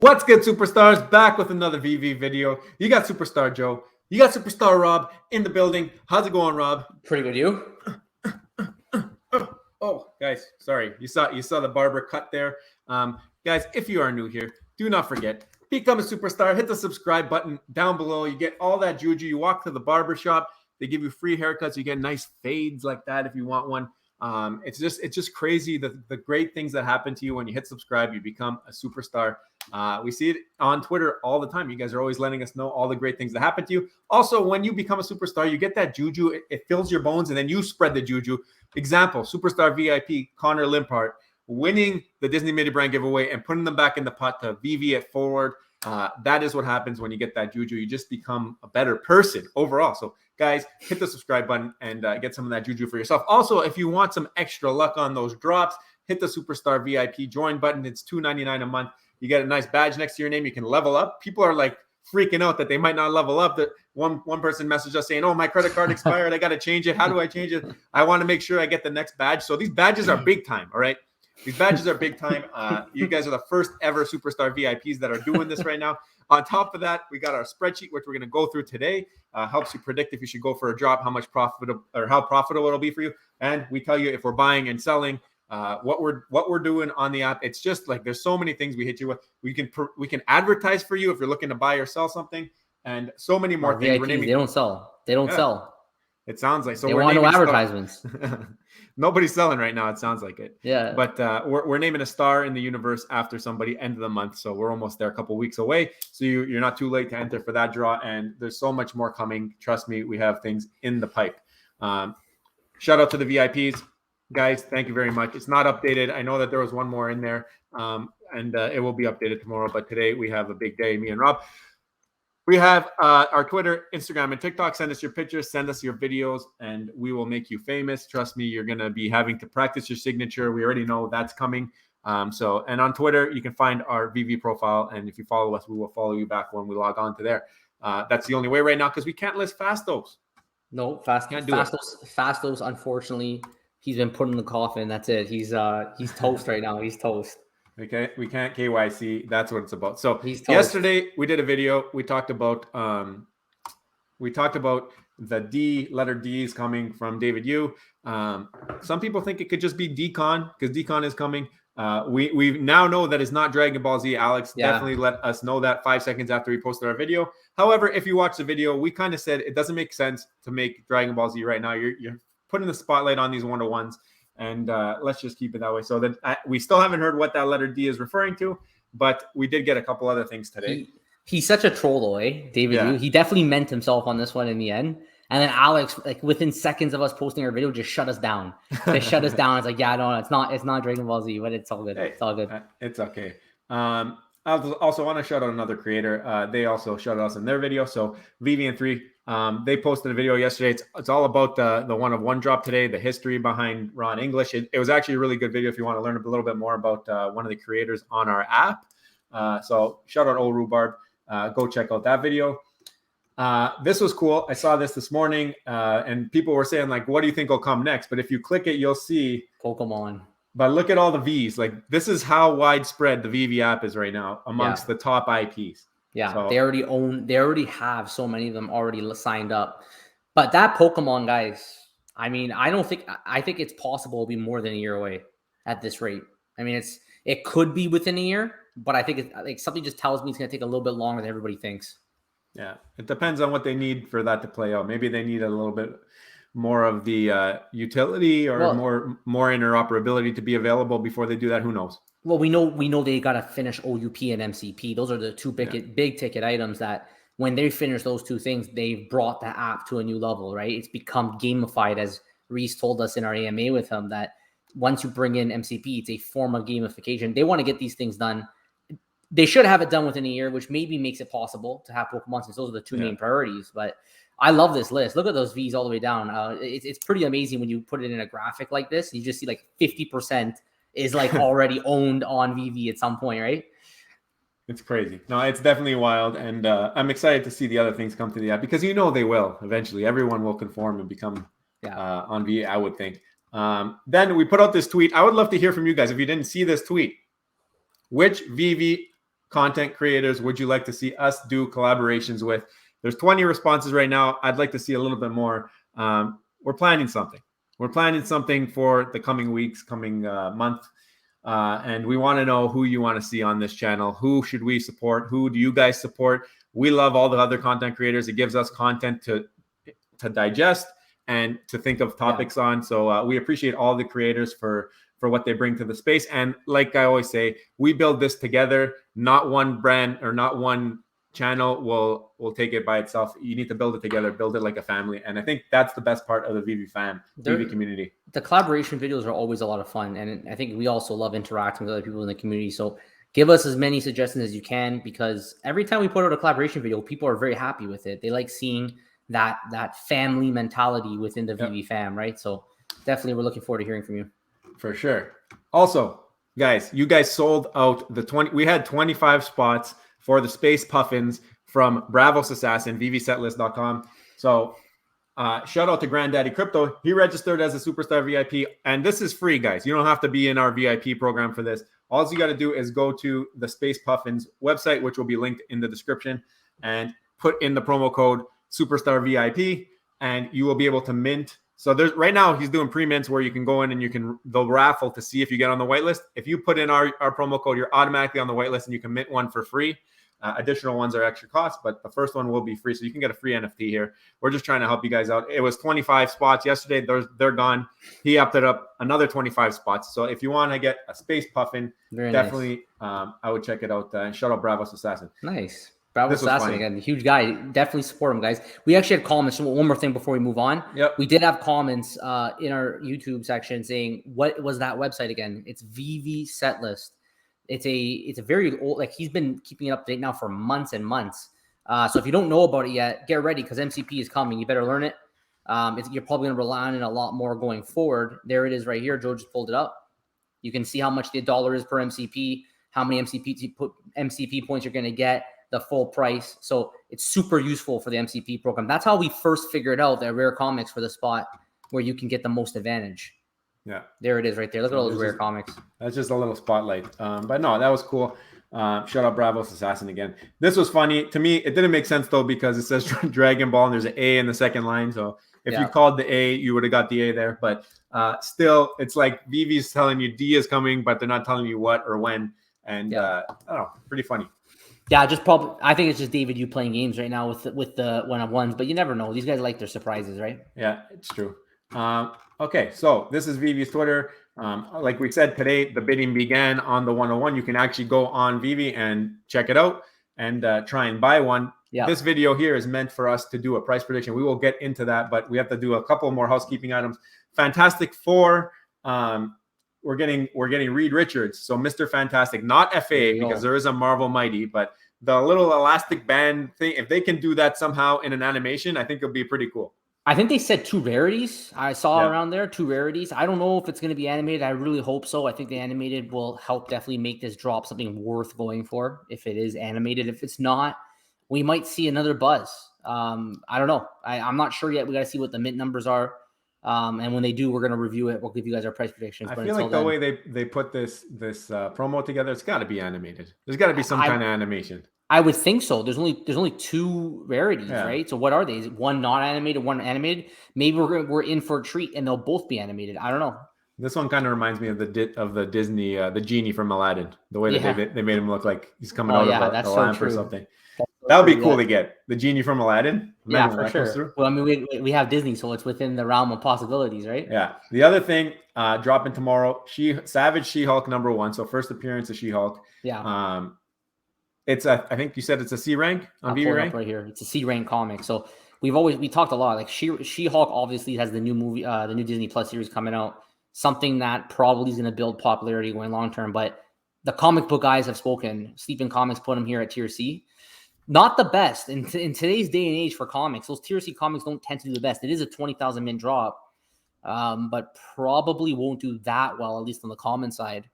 What's good, superstars? Back with another VV video. You got Superstar Joe. You got Superstar Rob in the building. How's it going, Rob? Pretty good, you? Oh, guys, sorry. You saw the barber cut there. Guys, if you are new here, do not forget, become a superstar. Hit the subscribe button down below. You get all that juju. You walk to the barber shop. They give you free haircuts. You get nice fades like that if you want one. It's just crazy the great things that happen to you when you hit subscribe. You become a superstar. We see it on Twitter all the time. You guys are always letting us know all the great things that happen to you. Also, when you become a superstar, you get that juju. It fills your bones, and then you spread the juju. Example: Superstar VIP Connor Limpart winning the Disney Midi Brand giveaway and putting them back in the pot to VV it forward. That is what happens when you get that juju. You just become a better person overall. So guys, hit the subscribe button and get some of that juju for yourself. Also, if you want some extra luck on those drops, hit the Superstar VIP join button. It's $2.99 a month. You get a nice badge next to your name. You can level up. People are like freaking out that they might not level up. That one person messaged us saying, "Oh, my credit card expired. I got to change it. How do I change it? I want to make sure I get the next badge." So these badges are big time. All right. These badges are big time. You guys are the first ever Superstar VIPs that are doing this right now. On top of that, we got our spreadsheet, which we're going to go through today. Helps you predict if you should go for a drop, how profitable it'll be for you. And we tell you if we're buying and selling, what we're doing on the app. It's just like there's so many things we hit you with. We can advertise for you if you're looking to buy or sell something, and so many more things. VIPs, they don't sell. They don't sell. It sounds like so. They want no advertisements. Nobody's selling right now. It sounds like it. Yeah. But we're naming a star in the universe after somebody end of the month. So we're almost there, a couple weeks away. So you're not too late to enter for that draw. And there's so much more coming. Trust me, we have things in the pipe. Shout out to the VIPs. Guys, thank you very much. It's not updated. I know that there was one more in there. And it will be updated tomorrow. But today we have a big day, me and Rob. We have our Twitter, Instagram, and TikTok. Send us your pictures, send us your videos, and we will make you famous. Trust me, you're going to be having to practice your signature. We already know that's coming. And on Twitter, you can find our VV profile, and if you follow us, we will follow you back when we log on to there. That's the only way right now because we can't list Fastos. No, Fastos, unfortunately, he's been put in the coffin. That's it. He's toast right now. He's toast. Okay, we can't KYC. That's what it's about. So yesterday we did a video. We talked about the letter D's coming from David Yu. Some people think it could just be Decon because Decon is coming. We now know that it's not Dragon Ball Z. Alex definitely let us know that 5 seconds after we posted our video. However, if you watch the video, we kind of said it doesn't make sense to make Dragon Ball Z right now. You're putting the spotlight on these one-to-ones. And let's just keep it that way. So that we still haven't heard what that letter D is referring to, but we did get a couple other things today. He's such a troll, though, eh? David Yu. He definitely meant himself on this one in the end. And then Alex, like within seconds of us posting our video, just shut us down. They shut us down. It's like, yeah, no, it's not Dragon Ball Z, but it's all good. Hey, it's all good. It's okay. I also want to shout out another creator. They also shouted us in their video. So Vivian3, they posted a video yesterday. It's all about the one drop today, the history behind Ron English. It was actually a really good video if you want to learn a little bit more about one of the creators on our app. So shout out old Rhubarb. Go check out that video. This was cool. I saw this morning, and people were saying like, "What do you think will come next?" But if you click it, you'll see Pokemon. But look at all the V's. Like this is how widespread the VV app is right now amongst the top IPs. Yeah, so they already have so many of them already signed up. But that Pokemon, guys, I mean, I think it's possible it'll be more than a year away at this rate. I mean, it could be within a year, but I think it's like something just tells me it's going to take a little bit longer than everybody thinks. Yeah, it depends on what they need for that to play out. Maybe they need a little bit more of the utility or more interoperability to be available before they do that. Who knows? Well, we know they got to finish OUP and MCP. Those are the two big ticket items that when they finish those two things, they've brought the app to a new level, right? It's become gamified, as Reese told us in our AMA with him, that once you bring in MCP, it's a form of gamification. They want to get these things done. They should have it done within a year, which maybe makes it possible to have Pokemon since those are the two main priorities. But I love this list. Look at those V's all the way down. It's pretty amazing when you put it in a graphic like this. You just see like 50% is like already owned on VV at some point, right? It's crazy. No, it's definitely wild. And I'm excited to see the other things come to the app because they will eventually. Everyone will conform and become on VV, I would think. Then we put out this tweet. I would love to hear from you guys. If you didn't see this tweet, which VV content creators would you like to see us do collaborations with? There's 20 responses right now. I'd like to see a little bit more. We're planning something. We're planning something for the coming weeks, coming month. And we want to know who you want to see on this channel. Who should we support? Who do you guys support? We love all the other content creators. It gives us content to digest and to think of topics on. So we appreciate all the creators for what they bring to the space. And like I always say, we build this together. Not one brand or not one channel will take it by itself. You need to build it together, build it like a family. And I think that's the best part of the Veve Veve community. The collaboration videos are always a lot of fun. And I think we also love interacting with other people in the community. So give us as many suggestions as you can, because every time we put out a collaboration video, people are very happy with it. They like seeing that family mentality within the Veve fam, right? So definitely we're looking forward to hearing from you. For sure. Also, guys, you guys sold out the 20. We had 25 spots for the Space Puffins from Bravos Assassin, VeveSetlist.com. So shout out to Granddaddy Crypto. He registered as a Superstar VIP, and this is free, guys. You don't have to be in our VIP program for this. All you got to do is go to the Space Puffins website, which will be linked in the description, and put in the promo code Superstar VIP, and you will be able to mint. So there's right now he's doing pre-mints where you can go in and they'll raffle to see if you get on the whitelist. If you put in our promo code, you're automatically on the whitelist and you can mint one for free. Additional ones are extra cost, but the first one will be free. So you can get a free NFT here. We're just trying to help you guys out. It was 25 spots yesterday. They're gone. He upped it up another 25 spots. So if you want to get a Space Puffin, definitely I would check it out. And shout out Bravos Assassin. Nice. Bravo Assassin again, huge guy. Definitely support him, guys. We actually had comments. One more thing before we move on. Yep. We did have comments in our YouTube section saying, "What was that website again?" It's Veve Setlist. It's a very old. Like he's been keeping it up to date now for months and months. So if you don't know about it yet, get ready because MCP is coming. You better learn it. You're probably going to rely on it a lot more going forward. There it is right here. Joe just pulled it up. You can see how much the dollar is per MCP, how many MCP points you're going to get, the full price. So it's super useful for the MCP program. That's how we first figured out that rare comics for the spot where you can get the most advantage. Yeah. There it is right there. Look at all those rare comics. That's just a little spotlight. But no, that was cool. Shout out Bravos Assassin again. This was funny. To me, it didn't make sense though, because it says Dragon Ball and there's an A in the second line. So if you called the A, you would have got the A there. But still, it's like Veve's telling you D is coming, but they're not telling you what or when. And I don't know, pretty funny. Yeah, I think it's just David, you playing games right now with the one-on-ones, but you never know. These guys like their surprises, right? Yeah, it's true. Okay, so this is Veve's Twitter. Like we said today, the bidding began on the 101. You can actually go on Veve and check it out and try and buy one. Yeah. This video here is meant for us to do a price prediction. We will get into that, but we have to do a couple more housekeeping items. Fantastic Four. We're getting Reed Richards. So Mr. Fantastic, not FA, because there is a Marvel Mighty, but the little elastic band thing, if they can do that somehow in an animation, I think it'll be pretty cool. I think they said 2 rarities. I saw around there 2 rarities. I don't know if it's going to be animated. I really hope so. I think the animated will help definitely make this drop something worth going for if it is animated. If it's not, we might see another buzz. I don't know. I'm not sure yet. We got to see what the mint numbers are. And when they do, we're going to review it. We'll give you guys our price predictions. I feel like the way they put this promo together, it's got to be animated. There's got to be some kind of animation. I would think so. There's only 2 rarities, right? So what are they? Is one not animated, one animated? Maybe we're in for a treat, and they'll both be animated. I don't know. This one kind of reminds me of the Disney the genie from Aladdin. The way that they made him look like he's coming out of a lamp or something. That would be cool to get the genie from Aladdin. Yeah, for sure. Well, I mean, we have Disney, so it's within the realm of possibilities, right? Yeah. The other thing, dropping tomorrow, Savage She-Hulk #1. So first appearance of She-Hulk. Yeah. It's I think you said it's a C rank on Veve rank right here. It's a C rank comic. So we talked a lot. Like She-Hulk obviously has the new movie, the new Disney Plus series coming out. Something that probably is going to build popularity going long term. But the comic book guys have spoken. Sleeping Comics put them here at Tier C. Not the best in today's day and age for comics. Those Tier C comics don't tend to do the best. It is a 20,000 mint drop, but probably won't do that well, at least on the common side.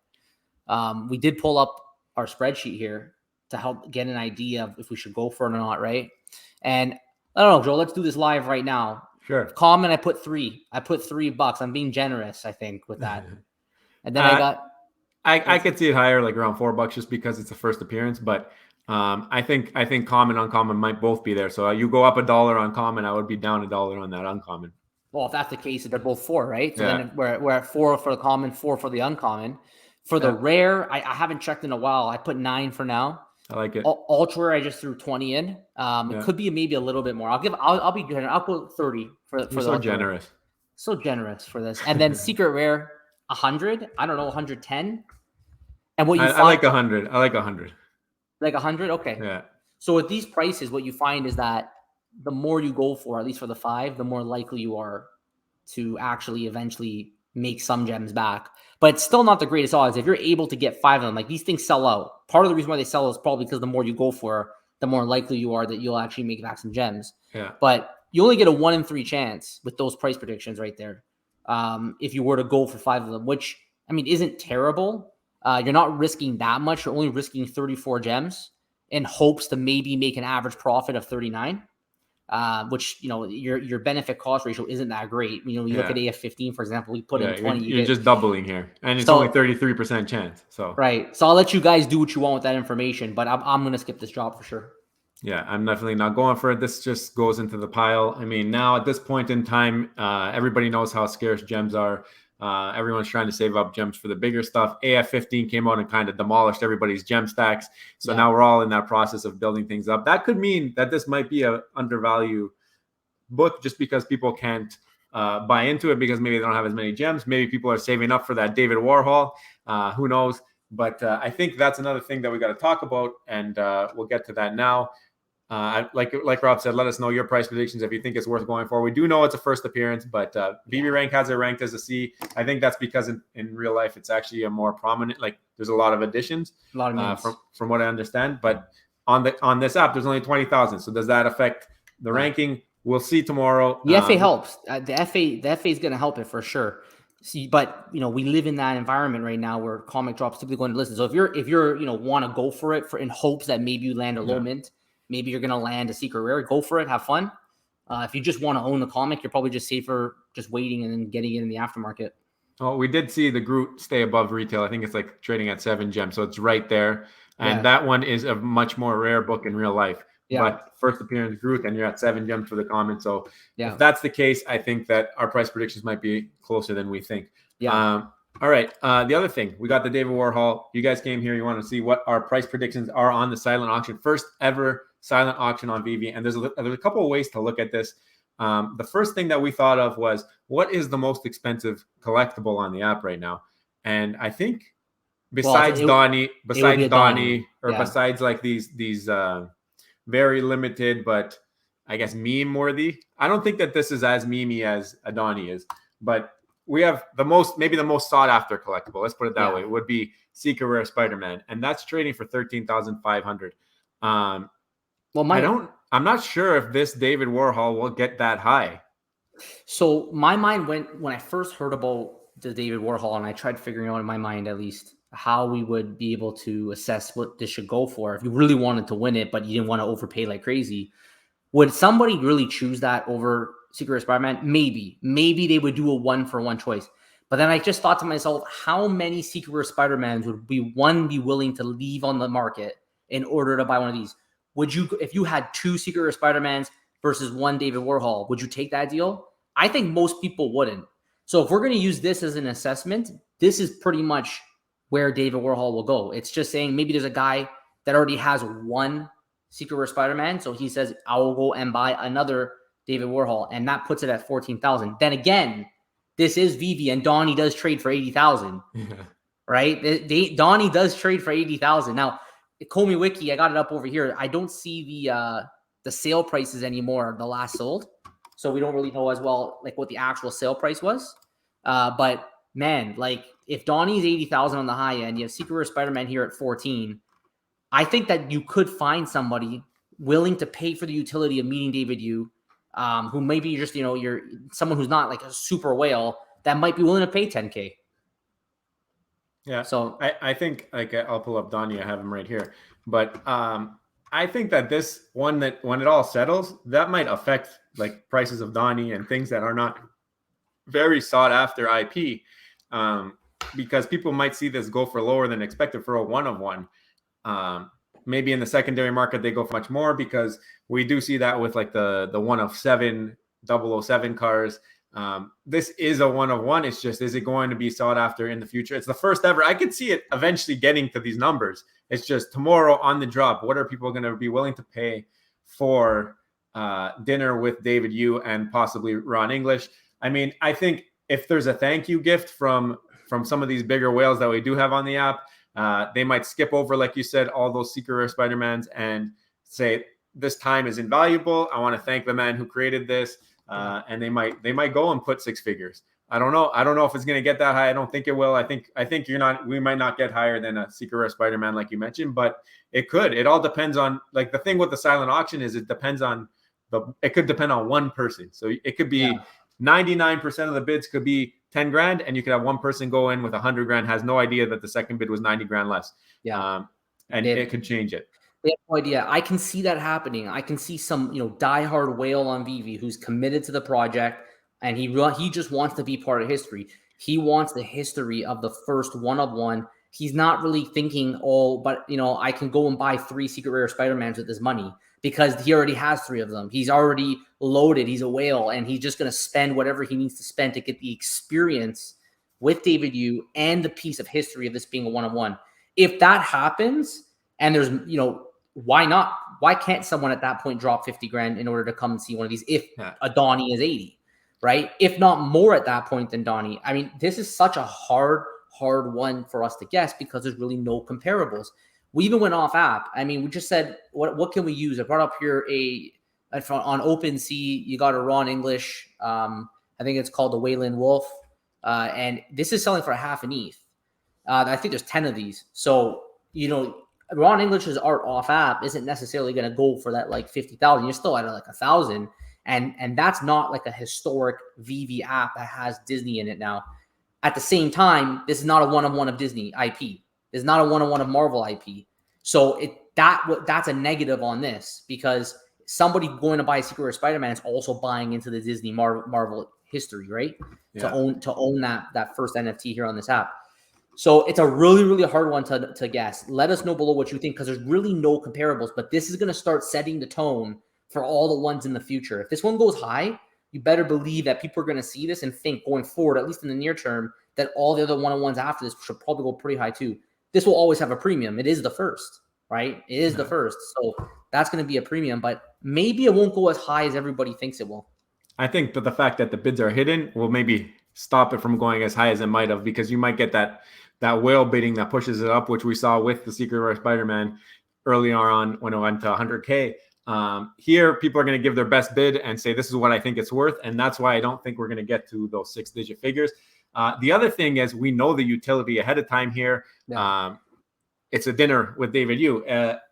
We did pull up our spreadsheet here to help get an idea of if we should go for it or not, right? And I don't know, Joe, let's do this live right now. Sure. Common, I put $3. I put $3. I'm being generous, I think, with that. And then I could see it higher, like around $4 just because it's the first appearance. But I think common, uncommon might both be there. So you go up $1 on common, I would be down $1 on that uncommon. Well, if that's the case, they're both 4, right? So Yeah. then we're at 4 for the common, 4 for the uncommon. For the rare, I haven't checked in a while. I put 9 for now. I like it. Ultra rare, I just threw 20 in. It could be maybe a little bit more. I'll be generous. I'll put 30 for You're the so ultra generous. Rare. So generous for this. And then secret rare, 100. I don't know, 110. And what I like 100. I like 100. Like 100? Okay. Yeah. So with these prices, what you find is that the more you go for, at least for the 5, the more likely you are to actually eventually make some gems back. But it's still not the greatest odds. If you're able to get 5 of them, like these things sell out. Part of the reason why they sell is probably because the more you go for, the more likely you are that you'll actually make back some gems. Yeah. But you only get a 1 in 3 chance with those price predictions right there. If you were to go for 5 of them, which, I mean, isn't terrible. You're not risking that much. You're only risking 34 gems in hopes to maybe make an average profit of 39. Which, you know, your benefit cost ratio isn't that great. You know, you look at AF15, for example, we put in 20. You're just doubling here, and it's only 33% chance. So right. So I'll let you guys do what you want with that information, but I'm going to skip this job for sure. Yeah, I'm definitely not going for it. This just goes into the pile. I mean, now at this point in time, everybody knows how scarce gems are. Everyone's trying to save up gems for the bigger stuff. AF15 came out and kind of demolished everybody's gem stacks. So now we're all in that process of building things up. That could mean that this might be a undervalued book just because people can't buy into it because maybe they don't have as many gems. Maybe people are saving up for that David Warhol. Who knows? But I think that's another thing that we got to talk about, and we'll get to that now. Like Rob said, let us know your price predictions if you think it's worth going for. We do know it's a first appearance, but Veve rank has it ranked as a C. I think that's because in real life it's actually a more prominent. Like there's a lot of additions, a lot of from what I understand. But on this app, there's only 20,000. So does that affect the ranking? We'll see tomorrow. The FA helps. The FA is going to help it for sure. See, but you know, we live in that environment right now where comic drops typically going to listen. So if you're want to go for it in hopes that maybe you land a low mint. Maybe you're going to land a secret rare. Go for it. Have fun. If you just want to own the comic, you're probably just safer just waiting and then getting it in the aftermarket. Oh, we did see the Groot stay above retail. I think it's like trading at 7 gems. So it's right there. And that one is a much more rare book in real life. Yeah. But first appearance Groot, and you're at 7 gems for the common. So if that's the case, I think that our price predictions might be closer than we think. Yeah. All right. The other thing, we got the David Warhol. You guys came here. You want to see what our price predictions are on the silent auction. First ever silent auction on Veve. And there's a couple of ways to look at this. The first thing that we thought of was, what is the most expensive collectible on the app right now? And I think besides Donnie, besides like these very limited, but I guess meme worthy. I don't think that this is as memey as a Donnie is, but we have maybe the most sought after collectible. Let's put it that way. It would be Secret Rare Spider-Man, and that's trading for 13,500. I'm not sure if this David Warhol will get that high. So my mind went when I first heard about the David Warhol, and I tried figuring out in my mind at least how we would be able to assess what this should go for if you really wanted to win it, but you didn't want to overpay like crazy. Would somebody really choose that over Secret Rare Spider-Man? Maybe they would do a 1-for-1 choice. But then I just thought to myself, how many Secret Rare Spider-Mans would be willing to leave on the market in order to buy one of these? Would you, if you had 2 Secret Rare Spider-Mans versus 1 David Warhol, would you take that deal? I think most people wouldn't. So if we're going to use this as an assessment, this is pretty much where David Warhol will go. It's just saying maybe there's a guy that already has 1 Secret Rare Spider-Man. So he says, I will go and buy another David Warhol. And that puts it at 14,000. Then again, this is Veve, and Donnie does trade for 80,000. Right? Donnie does trade for 80,000. Now, ecomi Wiki, I got it up over here. I don't see the sale prices anymore, the last sold. So we don't really know as well like what the actual sale price was. But man, like if Donnie's 80,000 on the high end, you have Secret Rare Spider-Man here at 14. I think that you could find somebody willing to pay for the utility of meeting David Yu, who maybe just, you're someone who's not like a super whale that might be willing to pay 10K. Yeah. So I think like I'll pull up Donnie. I have him right here, but I think that this one, that when it all settles, that might affect like prices of Donnie and things that are not very sought after IP. because people might see this go for lower than expected for a 1 of 1. Maybe in the secondary market they go for much more, because we do see that with like the 1 of 7 007 cars. This is a 1 of 1. It's just, is it going to be sought after in the future? It's the first ever. I could see it eventually getting to these numbers. It's just tomorrow on the drop, what are people going to be willing to pay for dinner with David Yu and possibly Ron English? I mean, I think if there's a thank you gift from some of these bigger whales that we do have on the app, they might skip over, like you said, all those secret rare Spider-Mans and say, this time is invaluable. I want to thank the man who created this. And they might go and put 6 figures. I don't know. I don't know if it's going to get that high. I don't think it will. I think we might not get higher than a secret rare Spider-Man, like you mentioned, but it could. It all depends on, like, the thing with the silent auction is it depends on it could depend on one person. So it could be 99% of the bids could be 10 grand, and you could have one person go in with 100 grand, has no idea that the second bid was 90 grand less. And it could change it. They have no idea. I can see that happening. I can see some, diehard whale on Veve who's committed to the project, and he just wants to be part of history. He wants the history of the first 1 of 1. He's not really thinking, but I can go and buy 3 secret rare Spider-Mans with this money, because he already has 3 of them. He's already loaded. He's a whale, and he's just going to spend whatever he needs to spend to get the experience with David Yu and the piece of history of this being a 1 of 1. If that happens, and there's, why not? Why can't someone at that point drop 50 grand in order to come and see one of these if a Donnie is 80, right? If not more at that point than Donnie. I mean, this is such a hard one for us to guess, because there's really no comparables. We even went off app. I mean, we just said, what can we use? I brought up here on OpenSea, you got a Ron English. I think it's called the Wayland Wolf. And this is selling for half an ETH. I think there's 10 of these. So, Ron English's art off app isn't necessarily going to go for that like 50,000. You're still at like 1,000, and that's not like a historic Veve app that has Disney in it now. At the same time, this is not a 1 of 1 of Disney IP. This is not a 1 of 1 of Marvel IP. So that's a negative on this, because somebody going to buy a Secret Rare Spider-Man is also buying into the Disney Marvel history, right? Yeah. To own that first NFT here on this app. So it's a really, really hard one to guess. Let us know below what you think, because there's really no comparables. But this is going to start setting the tone for all the ones in the future. If this one goes high, you better believe that people are going to see this and think going forward, at least in the near term, that all the other 1-on-1s after this should probably go pretty high too. This will always have a premium. It is the first, right? It is the first. So that's going to be a premium, but maybe it won't go as high as everybody thinks it will. I think that the fact that the bids are hidden will maybe stop it from going as high as it might have, because you might get that whale bidding that pushes it up, which we saw with the Secret Rare Spider-Man earlier on when it went to 100K. Here, people are going to give their best bid and say, this is what I think it's worth. And that's why I don't think we're going to get to those 6-digit figures. The other thing is, we know the utility ahead of time here. Yeah. It's a dinner with David Yu.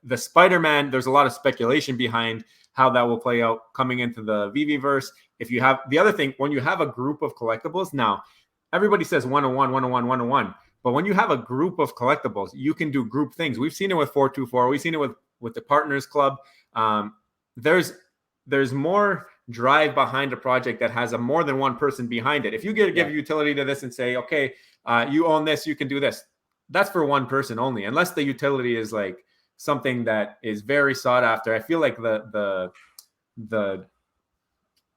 The Spider-Man, there's a lot of speculation behind how that will play out coming into the Veve-verse. If you have the other thing, when you have a group of collectibles, now everybody says 1-on-1, 1-on-1, 1-on-1. But when you have a group of collectibles, you can do group things. We've seen it with 424. We've seen it with the Partners Club. There's more drive behind a project that has more than one person behind it. If you give utility to this and say, okay, you own this, you can do this. That's for one person only, unless the utility is like something that is very sought after. I feel like the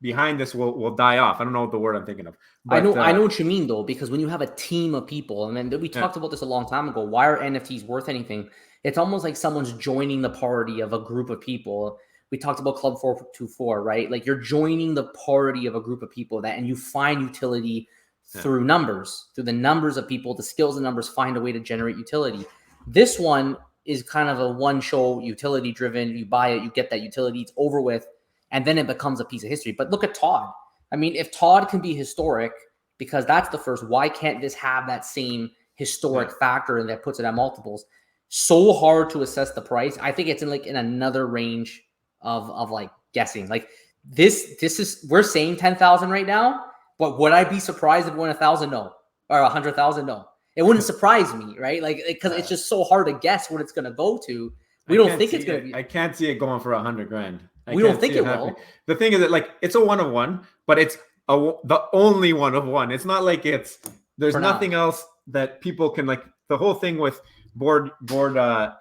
behind this will die off. I don't know what the word I'm thinking of. But, I know what you mean though, because when you have a team of people, and then we talked about this a long time ago, why are NFTs worth anything? It's almost like someone's joining the party of a group of people. We talked about Club 424, right? Like you're joining the party of a group of people and you find utility through numbers, through the numbers of people, the skills and numbers find a way to generate utility. This one is kind of a one show utility driven. You buy it, you get that utility, it's over with. And then it becomes a piece of history. But look at Todd. I mean, if Todd can be historic, because that's the first, why can't this have that same historic factor and that puts it at multiples? So hard to assess the price. I think it's in another range of like guessing. Like this is, we're saying 10,000 right now, but would I be surprised if it went 1,000? No. Or 100,000? No. It wouldn't surprise me, right? Like, because it's just so hard to guess what it's going to go to. We don't think it's going to be. I can't see it going for 100 grand. We don't think it will. The thing is that like it's a 1-of-1, but it's the only 1-of-1. It's not like there's nothing else. that people can like the whole thing with Board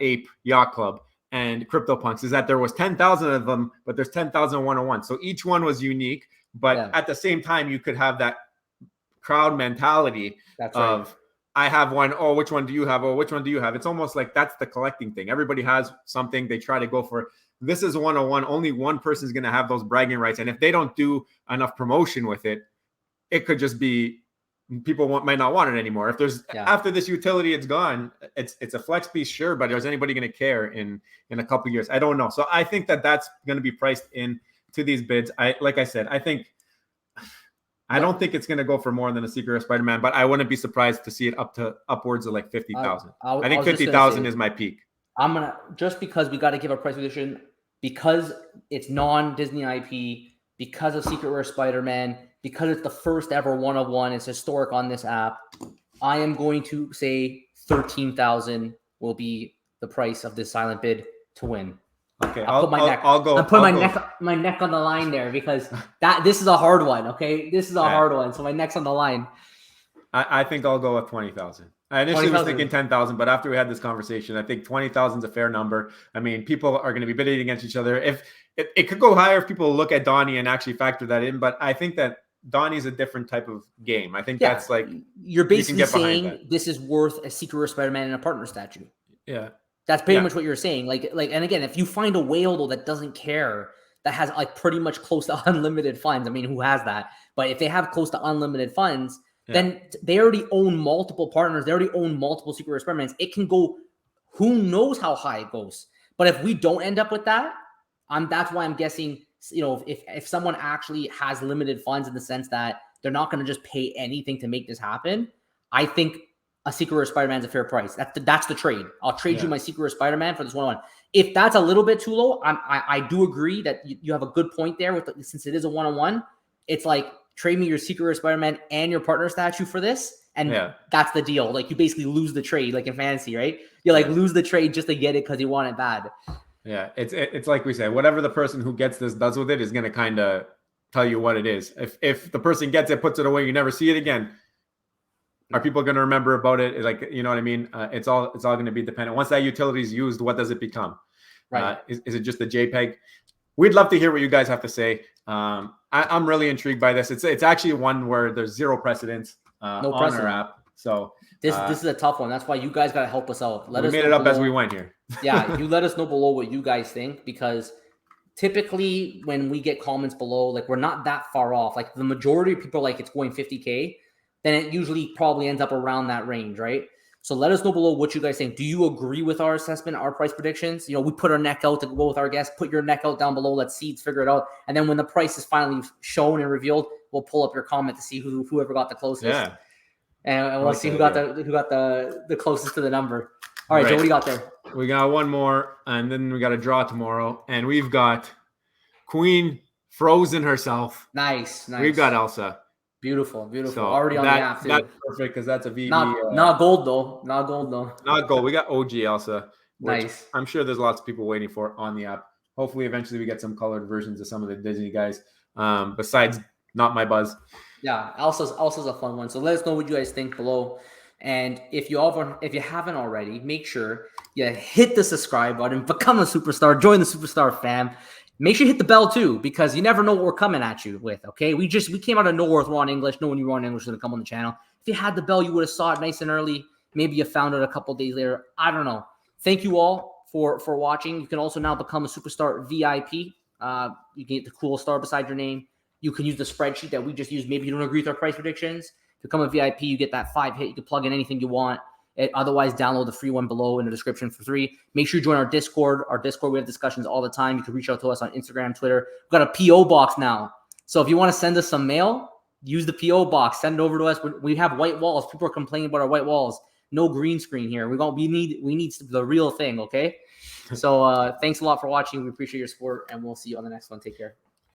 Ape Yacht Club and CryptoPunks is that there was 10,000 of them, but there's 10,000 101. So each one was unique, but at the same time, you could have that crowd mentality of I have one. Oh, which one do you have? Oh, which one do you have? It's almost like that's the collecting thing. Everybody has something. They try to go for. This is 101. Only one person is going to have those bragging rights. And if they don't do enough promotion with it, it could just be people might not want it anymore. If there's after this utility, it's gone. It's a flex piece, sure, but is anybody going to care in a couple of years? I don't know. So I think that's going to be priced in to these bids. Like I said, I don't think it's going to go for more than a Secret of Spider-Man, but I wouldn't be surprised to see it upwards of like 50,000. I think 50,000 is my peak. I'm gonna just because we got to give a price prediction because it's non-Disney IP, because of Secret Rare Spider-Man, because it's the first ever 101. It's historic on this app. I am going to say 13,000 will be the price of this silent bid to win. Okay, I'll put my neck on the line there because this is a hard one. Okay, this is a hard one, so my neck's on the line. I think I'll go with 20,000. I initially was thinking 10,000, but after we had this conversation, I think 20,000 is a fair number. I mean, people are going to be bidding against each other. If it could go higher if people look at Donnie and actually factor that in, but I think that Donnie's a different type of game. I think that's like you're basically saying this is worth a Secret Rare Spider-Man and a partner statue. Yeah. That's pretty much what you're saying. Like, and again, if you find a whale though that doesn't care, that has like pretty much close to unlimited funds. I mean, who has that? But if they have close to unlimited funds, then they already own multiple partners. They already own multiple Secret Rare Spider-Mans. It can go, who knows how high it goes. But if we don't end up with that, that's why I'm guessing. You know, if someone actually has limited funds in the sense that they're not going to just pay anything to make this happen, I think a Secret Rare Spider-Man is a fair price. That's the trade. I'll trade you my Secret Rare Spider-Man for this 101. If that's a little bit too low, I do agree that you have a good point there. Since it is a 101, it's like trade me your Secret Rare Spider-Man and your partner statue for this, and that's the deal. Like you basically lose the trade, like in fantasy, right? You like lose the trade just to get it because you want it bad. Yeah, it's like we said, whatever the person who gets this does with it is going to kind of tell you what it is. If the person gets it, puts it away, you never see it again. Are people going to remember about it? Like, you know what I mean? It's all going to be dependent. Once that utility is used, what does it become? Right? Is it just a JPEG? We'd love to hear what you guys have to say. I'm really intrigued by this. It's actually one where there's zero precedence on our app. So this is a tough one. That's why you guys got to help us out. We made it up as we went here. Yeah, you let us know below what you guys think, because typically when we get comments below, like we're not that far off. Like the majority of people are like it's going 50K. Then it usually probably ends up around that range, right? So let us know below what you guys think. Do you agree with our assessment, our price predictions? You know, we put our neck out to go with our guests. Put your neck out down below. Let's see, let's figure it out. And then when the price is finally shown and revealed, we'll pull up your comment to see whoever got the closest. Yeah. And we'll see who got the closest to the number. All right, Joe, what do you got there? We got one more, and then we got a draw tomorrow. And we've got Queen Frozen herself. Nice. We've got Elsa. Beautiful. So already on the app too. That's perfect because that's a VV. Not gold though. Not gold. We got OG Elsa. Nice. I'm sure there's lots of people waiting for on the app. Hopefully, eventually, we get some colored versions of some of the Disney guys. Besides, not my buzz. Yeah, Elsa's a fun one. So let us know what you guys think below. And if you haven't already, make sure you hit the subscribe button, become a superstar, join the Superstar fam. Make sure you hit the bell too, because you never know what we're coming at you with. Okay, we came out of nowhere with Ron English. No one knew Ron English was going to come on the channel. If you had the bell, you would have saw it nice and early. Maybe you found it a couple days later. I don't know. Thank you all for watching. You can also now become a Superstar VIP. You can get the cool star beside your name. You can use the spreadsheet that we just used. Maybe you don't agree with our price predictions. Become a VIP. You get that 5 hit. You can plug in anything you want. Otherwise, download the free one below in the description for free. Make sure you join our Discord. We have discussions all the time. You can reach out to us on Instagram, Twitter. We've got a PO box now. So if you want to send us some mail, use the PO box. Send it over to us. We have white walls. People are complaining about our white walls. No green screen here. We need the real thing. Okay. So thanks a lot for watching. We appreciate your support, and we'll see you on the next one. Take care.